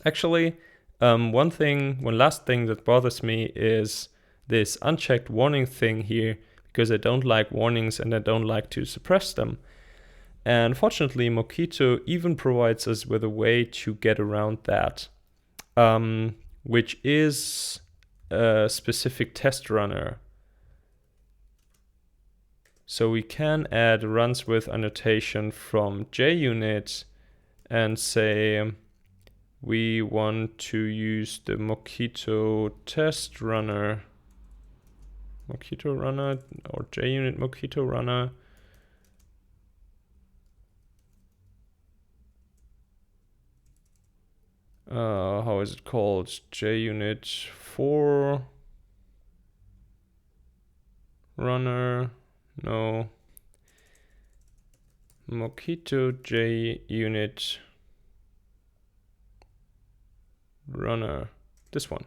Actually, one last thing that bothers me is this unchecked warning thing here, because I don't like warnings and I don't like to suppress them. And fortunately, Mockito even provides us with a way to get around that, which is a specific test runner. So we can add runs with annotation from JUnit and say we want to use the Mockito test runner, Mockito runner or JUnit Mockito runner. How is it called? JUnit 4 runner. No. Mockito JUnit runner. This one.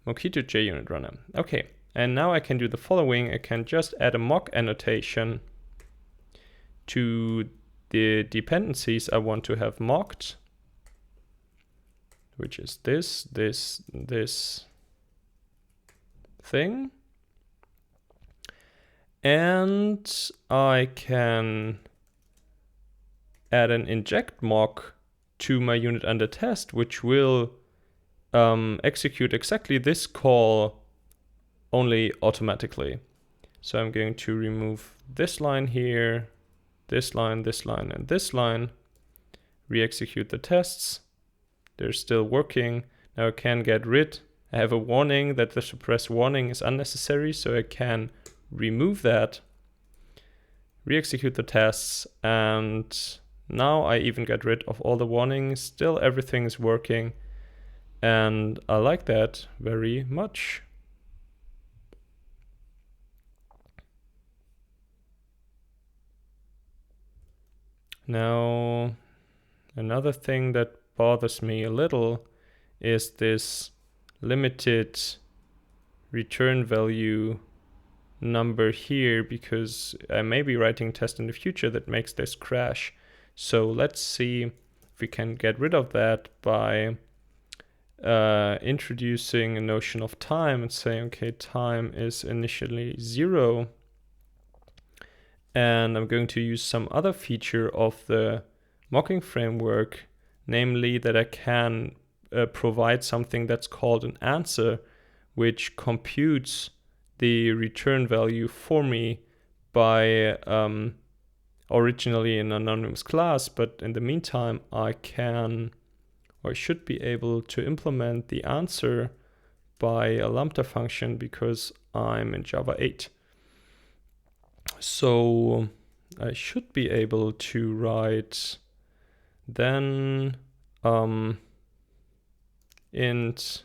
Mockito JUnit runner. Okay. And now I can do the following. I can just add a mock annotation to the dependencies I want to have mocked, which is this thing. And I can add an inject mock to my unit under test, which will execute exactly this call, only automatically. So I'm going to remove this line here, this line, and this line, re-execute the tests. They're still working. Now I can get rid. I have a warning that the suppress warning is unnecessary, so I can remove that, re-execute the tests, and now I even get rid of all the warnings. Still everything is working, and I like that very much. Now, another thing that bothers me a little is this limited return value number here, because I may be writing test in the future that makes this crash. So let's see if we can get rid of that by introducing a notion of time and saying, okay, time is initially 0. And I'm going to use some other feature of the mocking framework, namely that I can provide something that's called an answer, which computes the return value for me by originally an anonymous class, but in the meantime I can, or should be able to implement the answer by a lambda function because I'm in Java 8. So I should be able to write then int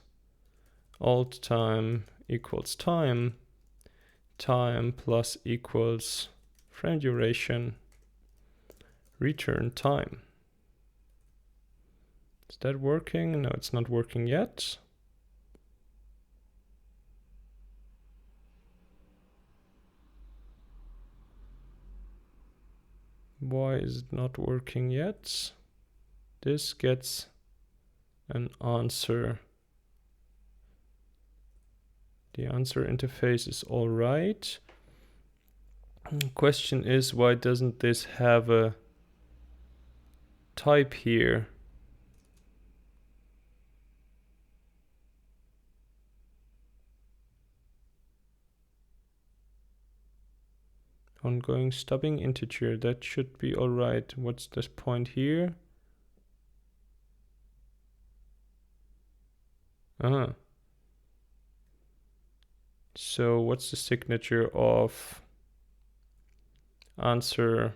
alt time equals time plus equals frame duration return time. Is that working? No, it's not working yet. Why is it not working yet? This gets an answer. The answer interface is all right. Question is, why doesn't this have a type here? Ongoing stubbing integer, that should be all right. What's this point here? So what's the signature of answer?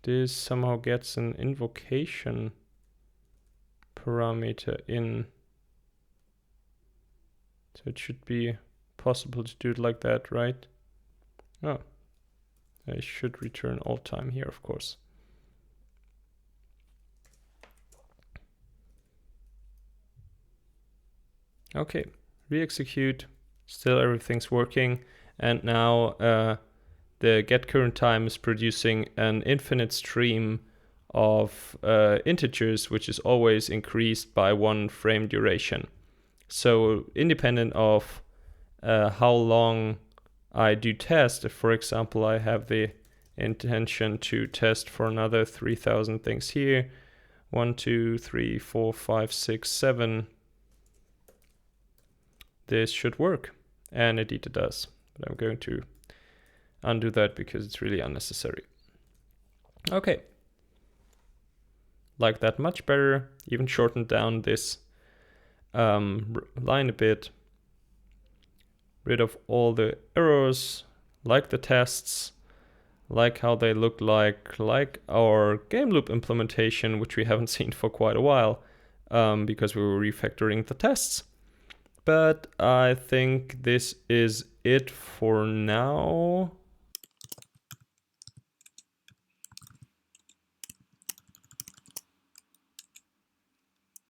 This somehow gets an invocation parameter in. So it should be possible to do it like that, right? Oh, I should return all time here, of course. Okay, re-execute, still everything's working. And now the get current time is producing an infinite stream of integers, which is always increased by 1 frame duration. So independent of how long I do test, if for example I have the intention to test for another 3000 things here, 1, 2, 3, 4, 5, 6, 7, this should work. And indeed it does. But I'm going to undo that because it's really unnecessary. Okay. Like that much better. Even shortened down this line a bit. Rid of all the errors, like the tests, like how they look like our game loop implementation, which we haven't seen for quite a while because we were refactoring the tests. But I think this is it for now.